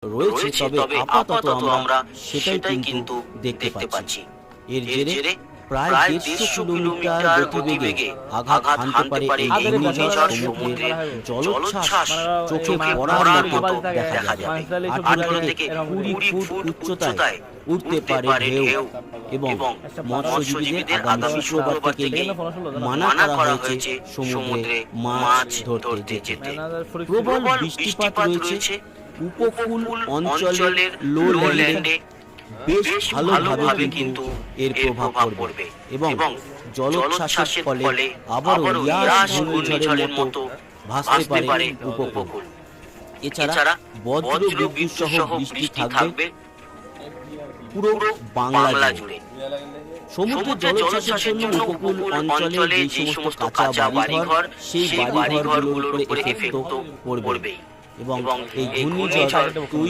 রয়েছে, তবে আপাতত আমরা সেটাই কিন্তু দেখতে পাচ্ছি। এর জেরে প্রায় 150 কিলোমিটার গতিবেগে আঘাত হানতে পারে এই ঘূর্ণিঝড়। সমুদ্রের জলোচ্ছ্বাস চোখে পড়ার মতো দেখা যাবে। 18 থেকে 20 ফুট উচ্চতায় উঠতে পারে ঢেউ এবং মৎস্যজীবীদের আগামী শুক্রবার থেকে মানা করা হয়েছে সমুদ্রে মাছ ধরতে যেতে। প্রবল বৃষ্টিপাত রয়েছে উপকূল অঞ্চলের লোল্যান্ডে, বেশ ভালোভাবে কিন্তু এর প্রভাব পড়বে এবং জলোচ্ছ্বাসের ফলে আবারও ইয়াস ঘূর্ণিঝড়ের মতো ভাসতে পারে উপকূল। এছাড়া বজ্র বিদ্যুৎ সহ বৃষ্টি থাকবে পুরো বাংলা জুড়ে। সমুদ্রের জলোচ্ছ্বাসের জন্য উপকূল অঞ্চলে যে সমস্ত কাঁচা বাড়িঘর, সেই বাড়িঘরগুলোর উপরে এফেক্ট পড়বে এবং এই ঘূর্ণিঝড়